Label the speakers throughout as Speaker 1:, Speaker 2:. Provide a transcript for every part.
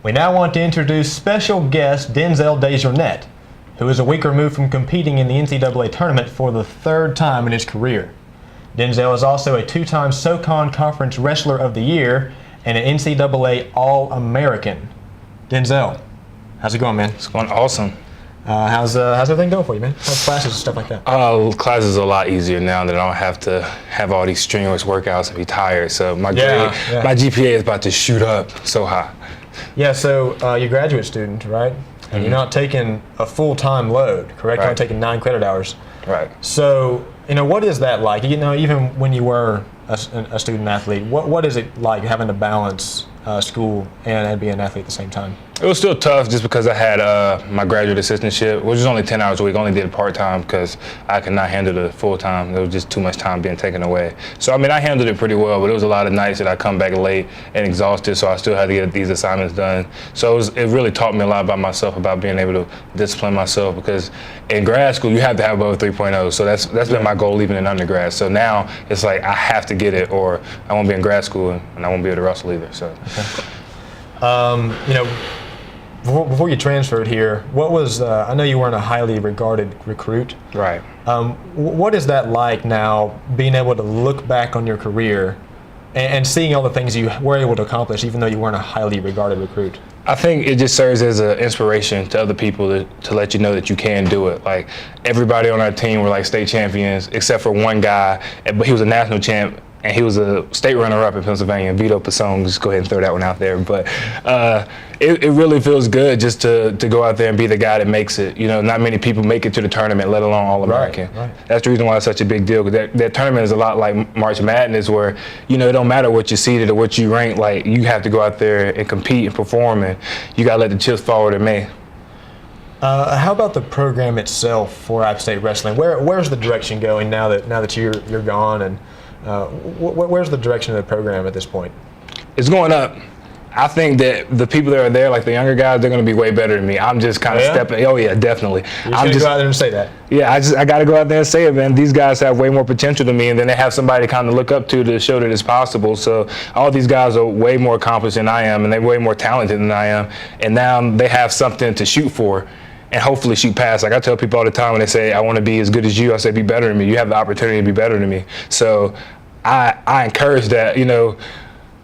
Speaker 1: We now want to introduce special guest Denzel Dejournete, who is a week removed from competing in the NCAA tournament for the third time in his career. Denzel is also a two-time SoCon Conference Wrestler of the Year and an NCAA All-American. Denzel, how's it going, man?
Speaker 2: It's going awesome.
Speaker 1: How's everything going for you, man? How's classes and stuff like that?
Speaker 2: Classes are a lot easier now that I don't have to have all these strenuous workouts and be tired. So my GPA is about to shoot up so high.
Speaker 1: Yeah, so you're a graduate student, right? And you're not taking a full-time load, correct?
Speaker 2: Right.
Speaker 1: You're only taking 9 credit hours.
Speaker 2: Right.
Speaker 1: So, what is that like? Even when you were a student athlete, what is it like having to balance school and being an athlete at the same time?
Speaker 2: It was still tough just because I had my graduate assistantship, which was only 10 hours a week. I only did it part-time because I could not handle the full-time. There was just too much time being taken away. So, I handled it pretty well, but it was a lot of nights that I come back late and exhausted, so I still had to get these assignments done. So it really taught me a lot about myself, about being able to discipline myself, because in grad school, you have to have above 3.0. So that's been my goal even in undergrad. So now it's like I have to get it or I won't be in grad school and I won't be able to wrestle either. So.
Speaker 1: Okay. Before you transferred here, what was, I know you weren't a highly regarded recruit.
Speaker 2: Right.
Speaker 1: What is that like now, being able to look back on your career and seeing all the things you were able to accomplish, even though you weren't a highly regarded recruit?
Speaker 2: I think it just serves as an inspiration to other people to let you know that you can do it. Like, everybody on our team were like state champions, except for one guy, but he was a national champ. And he was a state runner-up in Pennsylvania, Vito Pasone. Just go ahead and throw that one out there. But it really feels good just to go out there and be the guy that makes it. Not many people make it to the tournament, let alone All-American.
Speaker 1: Right.
Speaker 2: That's the reason why it's such a big deal. Because that tournament is a lot like March Madness, where it don't matter what you seeded or what you rank. Like, you have to go out there and compete and perform, and you got to let the chips fall where they may.
Speaker 1: How about the program itself for App State Wrestling? Where's the direction going now that you're gone, and where's the direction of the program at this point?
Speaker 2: It's going up. I think that the people that are there, like the younger guys, they're going to be way better than me. I'm just kind of stepping. Oh yeah, definitely.
Speaker 1: You're just going to go out there and say that.
Speaker 2: Yeah, I got to go out there and say it, man. These guys have way more potential than me, and then they have somebody to kind of look up to show that it's possible. So all these guys are way more accomplished than I am, and they're way more talented than I am. And now they have something to shoot for. And hopefully shoot past. Like I tell people all the time when they say, I want to be as good as you, I say, be better than me. You have the opportunity to be better than me. So I encourage that.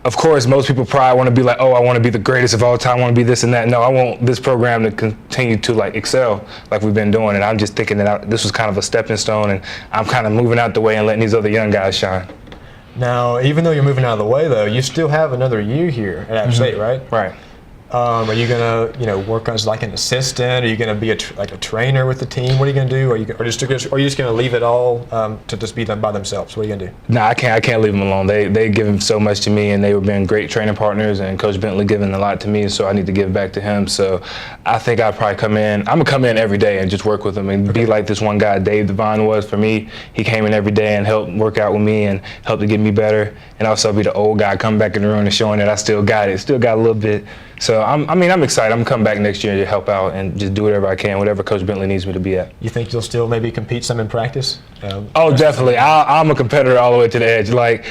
Speaker 2: Of course, most people probably want to be like, oh, I want to be the greatest of all time, I want to be this and that. No, I want this program to continue to excel like we've been doing. And I'm just thinking that this was kind of a stepping stone, and I'm kind of moving out the way and letting these other young guys shine.
Speaker 1: Now, even though you're moving out of the way, though, you still have another year here at App State, right?
Speaker 2: Right.
Speaker 1: Are you gonna, work as like an assistant? Are you gonna be a trainer with the team? What are you gonna do? Are you just gonna leave it all to just be done by themselves? What are you gonna do?
Speaker 2: No, I can't leave them alone. They given so much to me, and they were being great training partners. And Coach Bentley giving a lot to me, so I need to give back to him. So I think I'll probably come in. I'm gonna come in every day and just work with them and be like this one guy, Dave Devine, was for me. He came in every day and helped work out with me and helped to get me better. And also be the old guy, come back in the room and showing that I still got it, still got a little bit. So I'm excited. I'm gonna come back next year to help out and just do whatever I can, whatever Coach Bentley needs me to be at.
Speaker 1: You think you'll still maybe compete some in practice?
Speaker 2: Oh, definitely. I'm a competitor all the way to the edge. Like,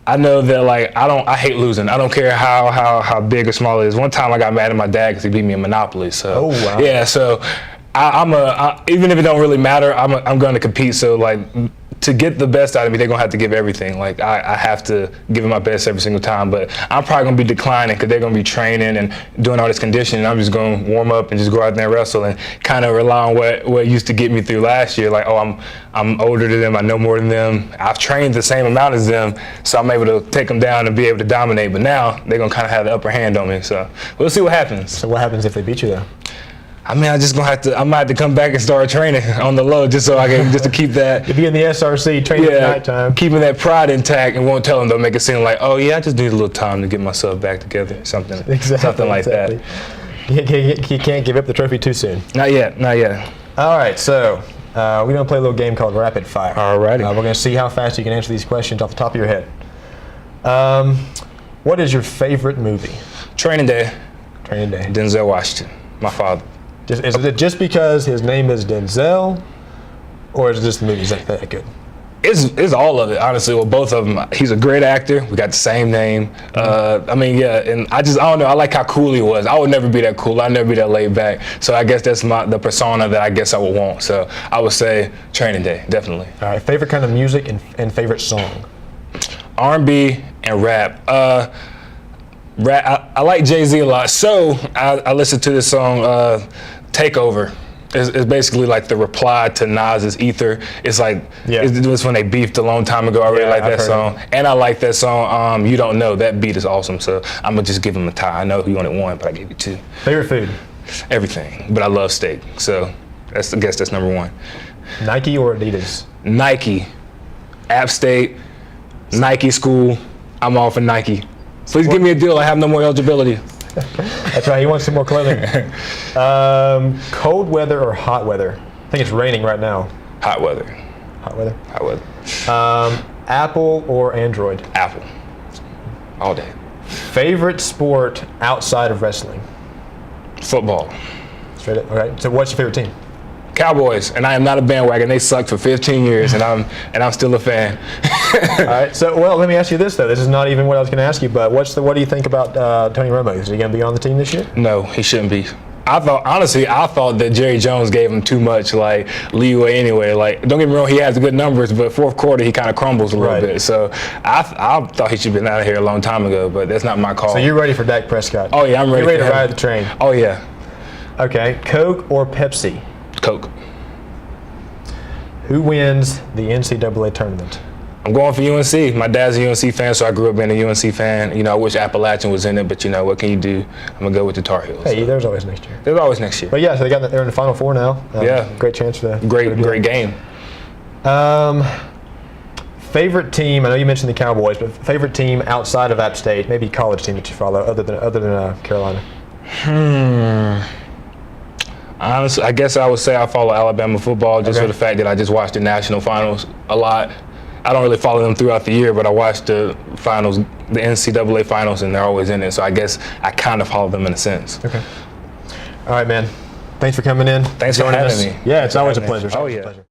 Speaker 2: I know that I hate losing. I don't care how big or small it is. One time I got mad at my dad because he beat me in Monopoly. So
Speaker 1: oh, wow.
Speaker 2: Yeah, so even if it don't really matter, I'm going to compete. So to get the best out of me, they're gonna have to give everything. I have to give it my best every single time, but I'm probably gonna be declining because they're gonna be training and doing all this conditioning. I'm just gonna warm up and just go out there and wrestle and kind of rely on what used to get me through last year. I'm older than them, I know more than them, I've trained the same amount as them, so I'm able to take them down and be able to dominate. But now they're gonna kind of have the upper hand on me. So we'll see what happens.
Speaker 1: So what happens if they beat you though?
Speaker 2: I might have to come back and start training on the low just to keep that.
Speaker 1: You'll be in the SRC training at nighttime.
Speaker 2: Keeping that pride intact and won't tell them, they'll make it seem like, oh yeah, I just need a little time to get myself back together. Something like that.
Speaker 1: You can't give up the trophy too soon.
Speaker 2: Not yet.
Speaker 1: All right, so we're gonna play a little game called Rapid Fire.
Speaker 2: Alrighty.
Speaker 1: We're gonna see how fast you can answer these questions off the top of your head. What is your favorite movie?
Speaker 2: Training Day.
Speaker 1: Training Day.
Speaker 2: Denzel Washington, my father.
Speaker 1: Is it just because his name is Denzel, or is it just the movie's that good?
Speaker 2: It's all of it, honestly. Well, both of them. He's a great actor. We got the same name. I mean, yeah, and I don't know. I like how cool he was. I would never be that cool. I'd never be that laid back. So I guess that's the persona that I guess I would want. So I would say Training Day, definitely.
Speaker 1: All right, favorite kind of music and favorite song?
Speaker 2: R&B and rap. Rap. I like Jay-Z a lot. So I listened to this song, Takeover. It's basically like the reply to Nas's Ether. It's like, it was when they beefed a long time ago. I really like that song. And I like that song, You Don't Know. That beat is awesome. So I'm going to just give him a tie. I know he wanted one, but I gave you two.
Speaker 1: Favorite food?
Speaker 2: Everything. But I love steak. So I guess that's number one.
Speaker 1: Nike or Adidas?
Speaker 2: Nike. App State. Nike school. I'm all for Nike. Please give me a deal. I have no more eligibility.
Speaker 1: That's right. He wants some more clothing. Cold weather or hot weather? I think it's raining right now.
Speaker 2: Hot weather.
Speaker 1: Hot weather.
Speaker 2: Hot weather.
Speaker 1: Apple or Android?
Speaker 2: Apple. All day.
Speaker 1: Favorite sport outside of wrestling?
Speaker 2: Football.
Speaker 1: Straight up. All right. So what's your favorite team?
Speaker 2: Cowboys, and I am not a bandwagon. They sucked for 15 years, and I'm still a fan.
Speaker 1: All right. So, well, let me ask you this though. This is not even what I was going to ask you, but what do you think about Tony Romo? Is he going to be on the team this year?
Speaker 2: No, he shouldn't be. I thought that Jerry Jones gave him too much like leeway anyway. Like, don't get me wrong, he has good numbers, but fourth quarter he kind of crumbles a little bit. So I thought he should have been out of here a long time ago, but that's not my call.
Speaker 1: So you're ready for Dak Prescott?
Speaker 2: Oh yeah, I'm ready.
Speaker 1: You're ready to ride the train?
Speaker 2: Oh yeah.
Speaker 1: Okay. Coke or Pepsi?
Speaker 2: Coke.
Speaker 1: Who wins the NCAA tournament?
Speaker 2: I'm going for UNC. My dad's a UNC fan, so I grew up being a UNC fan. You know, I wish Appalachian was in it, but you know, what can you do? I'm gonna go with the Tar Heels.
Speaker 1: Hey, there's always next year.
Speaker 2: There's always next year.
Speaker 1: But yeah, so they're in the Final Four now.
Speaker 2: Yeah.
Speaker 1: Great chance for that.
Speaker 2: Great game.
Speaker 1: Favorite team? I know you mentioned the Cowboys, but favorite team outside of App State, maybe college team that you follow, other than Carolina.
Speaker 2: Honestly, I guess I would say I follow Alabama football just for the fact that I just watched the national finals a lot. I don't really follow them throughout the year, but I watch the finals, the NCAA finals, and they're always in it. So I guess I kind of follow them in a sense.
Speaker 1: Okay. All right, man. Thanks for coming in.
Speaker 2: Thanks for having me.
Speaker 1: Yeah, it's always a pleasure.
Speaker 2: Oh, yeah.